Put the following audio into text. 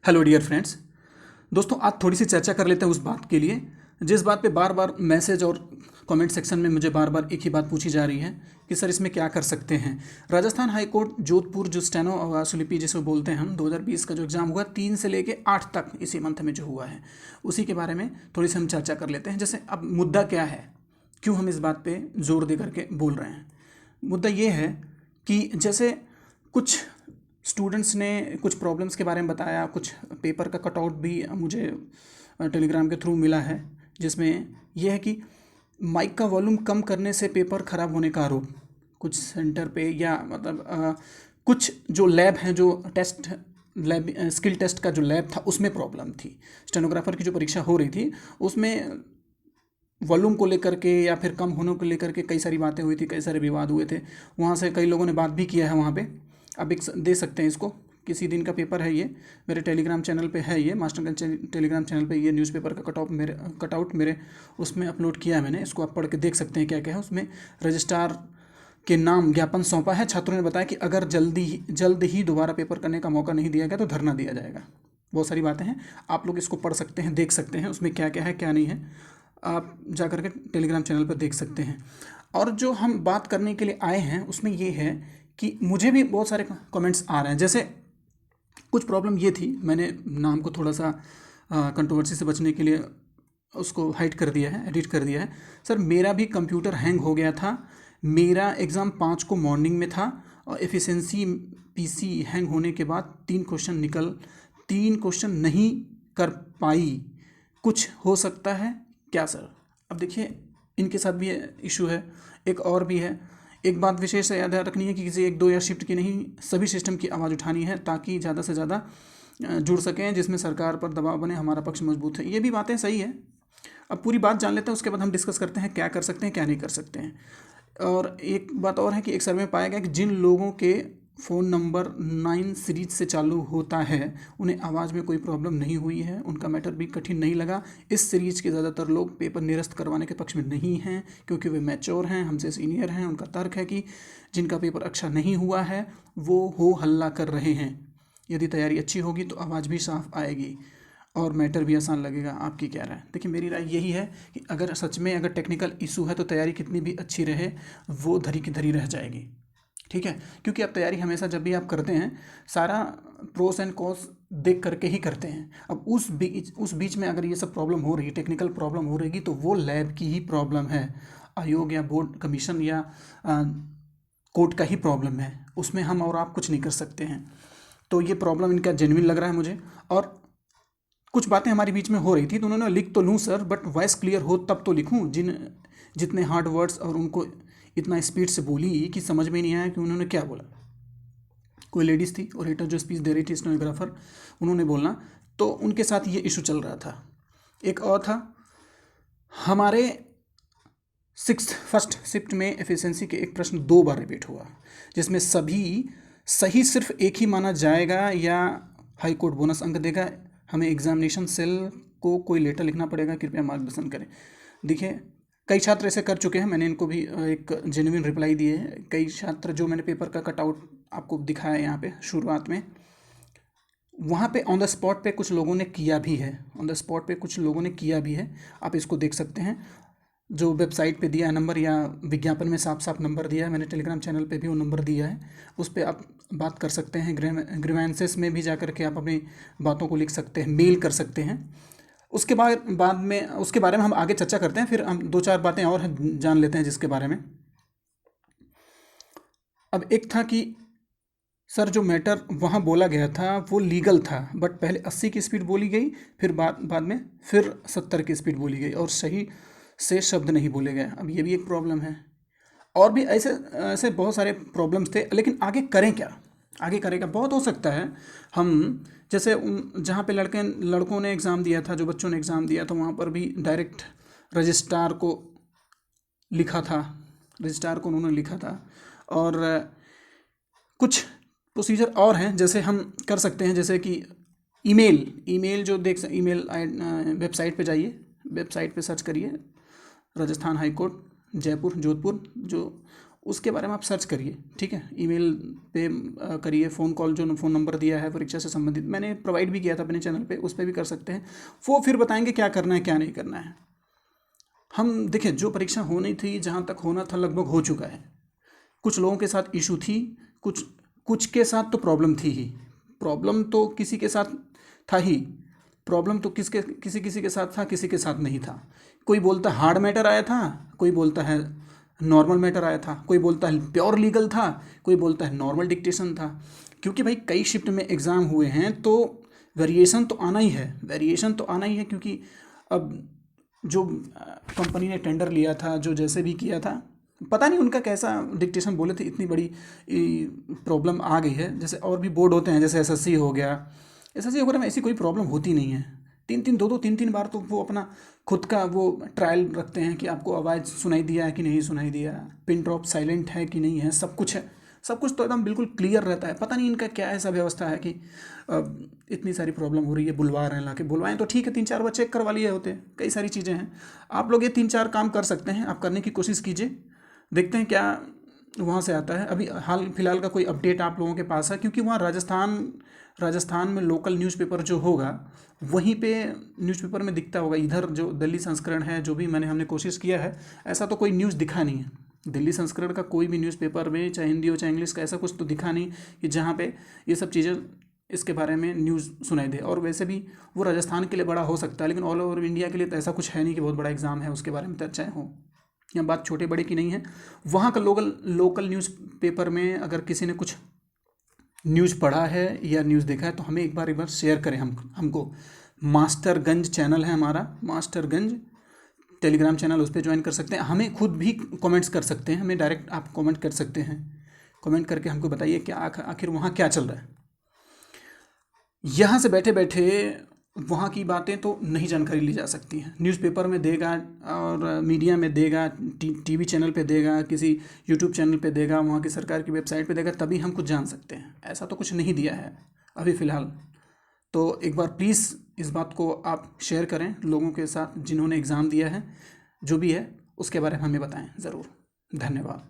Hello dear friends. दोस्तों, आज थोड़ी सी चर्चा कर लेते हैं उस बात के लिए जिस बात पे बार बार मैसेज और कमेंट सेक्शन में मुझे बार बार एक ही बात पूछी जा रही है कि सर इसमें क्या कर सकते हैं। राजस्थान हाई कोर्ट जोधपुर जो स्टेनो और सुलिपि जिसे बोलते हैं हम 2020 का जो एग्ज़ाम हुआ 3 से लेके 8 तक इसी मंथ में जो हुआ है उसी के बारे में थोड़ी सी हम चर्चा कर लेते हैं। जैसे अब मुद्दा क्या है, क्यों हम इस बात पे जोर दे करके बोल रहे हैं। मुद्दा ये है कि जैसे कुछ स्टूडेंट्स ने कुछ प्रॉब्लम्स के बारे में बताया, कुछ पेपर का कटआउट भी मुझे टेलीग्राम के थ्रू मिला है जिसमें यह है कि माइक का वॉल्यूम कम करने से पेपर ख़राब होने का आरोप कुछ सेंटर पे या मतलब कुछ जो लैब हैं, जो टेस्ट लैब स्किल टेस्ट का जो लैब था उसमें प्रॉब्लम थी। स्टेनोग्राफर की जो परीक्षा हो रही थी उसमें वॉल्यूम को लेकर के या फिर कम होने को लेकर के कई सारी बातें हुई थी, कई सारे विवाद हुए थे। वहाँ से कई लोगों ने बात भी किया है वहाँ पे। अब एक दे सकते हैं इसको, किसी दिन का पेपर है ये, मेरे टेलीग्राम चैनल पे है ये, मास्टरगंज टेलीग्राम चैनल पे ये न्यूज़पेपर का कटआउट मेरे उसमें अपलोड किया है मैंने। इसको आप पढ़ के देख सकते हैं क्या क्या है उसमें। रजिस्ट्रार के नाम ज्ञापन सौंपा है। छात्रों ने बताया कि अगर जल्द ही दोबारा पेपर करने का मौका नहीं दिया गया तो धरना दिया जाएगा। बहुत सारी बातें हैं, आप लोग इसको पढ़ सकते हैं, देख सकते हैं उसमें क्या क्या है क्या नहीं है। आप जा कर के टेलीग्राम चैनल पर देख सकते हैं। और जो हम बात करने के लिए आए हैं उसमें ये है कि मुझे भी बहुत सारे कमेंट्स आ रहे हैं। जैसे कुछ प्रॉब्लम ये थी, मैंने नाम को थोड़ा सा कंट्रोवर्सी से बचने के लिए उसको हाइड कर दिया है, एडिट कर दिया है। सर मेरा भी कंप्यूटर हैंग हो गया था, मेरा एग्ज़ाम 5 को मॉर्निंग में था और एफिशिएंसी पीसी हैंग होने के बाद 3 क्वेश्चन नहीं कर पाई, कुछ हो सकता है क्या सर? अब देखिए इनके साथ भी इशू है, एक और भी है। एक बात विशेष याद रखनी है कि किसी एक दो या शिफ्ट की नहीं, सभी सिस्टम की आवाज़ उठानी है ताकि ज़्यादा से ज़्यादा जुड़ सकें, जिसमें सरकार पर दबाव बने, हमारा पक्ष मजबूत है। ये भी बातें सही है। अब पूरी बात जान लेते हैं, उसके बाद हम डिस्कस करते हैं क्या कर सकते हैं क्या नहीं कर सकते हैं। और एक बात और है कि एक सर्वे में पाया गया कि जिन लोगों के फ़ोन नंबर 9 सीरीज से चालू होता है उन्हें आवाज़ में कोई प्रॉब्लम नहीं हुई है, उनका मैटर भी कठिन नहीं लगा। इस सीरीज के ज़्यादातर लोग पेपर निरस्त करवाने के पक्ष में नहीं हैं क्योंकि वे मैच्योर हैं, हमसे सीनियर हैं। उनका तर्क है कि जिनका पेपर अच्छा नहीं हुआ है वो हो हल्ला कर रहे हैं। यदि तैयारी अच्छी होगी तो आवाज़ भी साफ आएगी और मैटर भी आसान लगेगा। आपकी क्या राय? देखिए मेरी राय यही है कि अगर सच में अगर टेक्निकल इशू है तो तैयारी कितनी भी अच्छी रहे वो धरी की धरी रह जाएगी। ठीक है, क्योंकि आप तैयारी हमेशा जब भी आप करते हैं सारा प्रोस एंड कॉन्स देख करके ही करते हैं। अब उस बीच में अगर ये सब प्रॉब्लम हो रही है, टेक्निकल प्रॉब्लम हो रहेगी, तो वो लैब की ही प्रॉब्लम है, आयोग या बोर्ड कमीशन या कोर्ट का ही प्रॉब्लम है, उसमें हम और आप कुछ नहीं कर सकते हैं। तो ये प्रॉब्लम इनका जेन्युइन लग रहा है मुझे। और कुछ बातें हमारे बीच में हो रही थी तो उन्होंने लिख तो लूँ सर, बट वॉइस क्लियर हो तब तो लिखूँ। जितने हार्ड वर्ड्स और उनको इतना स्पीड से बोली कि समझ में नहीं आया कि उन्होंने क्या बोला। कोई लेडीज़ थी ओरेटर जो स्पीच दे रही थी, स्टेनोग्राफर, उन्होंने बोलना, तो उनके साथ ये इशू चल रहा था। एक और था, हमारे फर्स्ट शिफ्ट में एफिशिएंसी के एक प्रश्न 2 बार रिपीट हुआ जिसमें सभी सही सिर्फ एक ही माना जाएगा या हाई कोर्ट बोनस अंक देगा। हमें एग्जामिनेशन सेल को कोई लेटर लिखना पड़ेगा, कृपया मार्गदर्शन करें। देखिए कई छात्र ऐसे कर चुके हैं, मैंने इनको भी एक जेन्युइन रिप्लाई दिए है। कई छात्र जो मैंने पेपर का कटआउट आपको दिखाया यहाँ पे शुरुआत में, वहाँ पे ऑन द स्पॉट पे कुछ लोगों ने किया भी है, ऑन द स्पॉट पे कुछ लोगों ने किया भी है। आप इसको देख सकते हैं, जो वेबसाइट पे दिया है नंबर या विज्ञापन में साफ साफ नंबर दिया है, मैंने टेलीग्राम चैनल पे भी वो नंबर दिया है, उस पर आप बात कर सकते हैं। ग्रीवेंसेस में भी जा कर के आप अपनी बातों को लिख सकते हैं, मेल कर सकते हैं। उसके बाद में उसके बारे में हम आगे चर्चा करते हैं, फिर हम 2-4 बातें और जान लेते हैं जिसके बारे में। अब एक था कि सर जो मैटर वहाँ बोला गया था वो लीगल था, बट पहले 80 की स्पीड बोली गई, फिर बाद में फिर 70 की स्पीड बोली गई और सही से शब्द नहीं बोले गए। अब ये भी एक प्रॉब्लम है। और भी ऐसे ऐसे बहुत सारे प्रॉब्लम्स थे, लेकिन आगे करें क्या? आगे करेगा बहुत हो सकता है। हम जैसे जहाँ पे लड़कों ने एग्ज़ाम दिया था, जो बच्चों ने एग्ज़ाम दिया था, वहाँ पर भी डायरेक्ट रजिस्ट्रार को लिखा था, रजिस्ट्रार को उन्होंने लिखा था। और कुछ प्रोसीजर और हैं जैसे हम कर सकते हैं, जैसे कि ईमेल जो ईमेल वेबसाइट पे जाइए, वेबसाइट पे सर्च करिए राजस्थान हाई कोर्ट जयपुर जोधपुर, जो उसके बारे में आप सर्च करिए, ठीक है। ईमेल पे करिए, फ़ोन कॉल जो फ़ोन नंबर दिया है परीक्षा से संबंधित मैंने प्रोवाइड भी किया था अपने चैनल पे, उस पर भी कर सकते हैं। वो फिर बताएंगे क्या करना है क्या नहीं करना है। हम देखिए, जो परीक्षा होनी थी, जहाँ तक होना था लगभग हो चुका है। कुछ लोगों के साथ इशू थी, कुछ कुछ के साथ तो प्रॉब्लम थी ही। प्रॉब्लम तो किसी के साथ था ही, प्रॉब्लम तो किसी किसी के साथ था, किसी के साथ नहीं था। कोई बोलता हार्ड मैटर आया था, कोई बोलता है नॉर्मल मैटर आया था, कोई बोलता है प्योर लीगल था, कोई बोलता है नॉर्मल डिक्टेशन था। क्योंकि भाई कई शिफ्ट में एग्ज़ाम हुए हैं तो वेरिएशन तो आना ही है, वेरिएशन तो आना ही है। क्योंकि अब जो कंपनी ने टेंडर लिया था, जो जैसे भी किया था, पता नहीं उनका कैसा डिक्टेशन बोले थे, इतनी बड़ी प्रॉब्लम आ गई है। जैसे और भी बोर्ड होते हैं, जैसे एसएससी हो गया, एसएससी वगैरह में ऐसी कोई प्रॉब्लम होती नहीं है। दो तीन तीन बार तो वो अपना खुद का वो ट्रायल रखते हैं कि आपको आवाज़ सुनाई दिया है कि नहीं सुनाई दिया, पिन ड्रॉप साइलेंट है कि नहीं है, सब कुछ है। सब कुछ तो एकदम बिल्कुल क्लियर रहता है। पता नहीं इनका क्या ऐसा व्यवस्था है कि इतनी सारी प्रॉब्लम हो रही है, बुलवा रहे हैं लाके। बुलवाएं तो ठीक है, 3-4 बार चेक करवा लिए होते, कई सारी चीज़ें हैं। आप लोग ये 3-4 काम कर सकते हैं, आप करने की कोशिश कीजिए, देखते हैं क्या वहाँ से आता है। अभी हाल फिलहाल का कोई अपडेट आप लोगों के पास है? क्योंकि वहाँ राजस्थान में लोकल न्यूज़पेपर जो होगा वहीं पे न्यूज़पेपर में दिखता होगा। इधर जो दिल्ली संस्करण है, जो भी हमने कोशिश किया है, ऐसा तो कोई न्यूज़ दिखा नहीं है। दिल्ली संस्करण का कोई भी न्यूज़पेपर में, चाहे हिंदी हो चाहे इंग्लिश का, ऐसा कुछ तो दिखा नहीं कि जहाँ पे ये सब चीज़ें इसके बारे में न्यूज़ सुनाई दे। और वैसे भी वो राजस्थान के लिए बड़ा हो सकता है, लेकिन ऑल ओवर इंडिया के लिए तो ऐसा कुछ है नहीं कि बहुत बड़ा एग्ज़ाम है उसके बारे में चर्चाएँ हों। यहाँ बात छोटे बड़े की नहीं है। वहाँ का लोकल न्यूज़पेपर में अगर किसी ने कुछ न्यूज़ पढ़ा है या न्यूज़ देखा है तो हमें एक बार शेयर करें। हमको मास्टरगंज चैनल है हमारा, मास्टरगंज टेलीग्राम चैनल, उस पर ज्वाइन कर सकते हैं। हमें खुद भी कमेंट्स कर सकते हैं, हमें डायरेक्ट आप कमेंट कर सकते हैं। कमेंट करके हमको बताइए कि आखिर वहाँ क्या चल रहा है। यहाँ से बैठे बैठे वहाँ की बातें तो नहीं जानकारी ली जा सकती हैं। न्यूज़पेपर में देगा और मीडिया में देगा, टीवी चैनल पे देगा, किसी यूट्यूब चैनल पे देगा, वहाँ की सरकार की वेबसाइट पे देगा, तभी हम कुछ जान सकते हैं। ऐसा तो कुछ नहीं दिया है अभी फ़िलहाल। तो एक बार प्लीज़ इस बात को आप शेयर करें लोगों के साथ जिन्होंने एग्ज़ाम दिया है, जो भी है उसके बारे में हमें बताएं ज़रूर। धन्यवाद।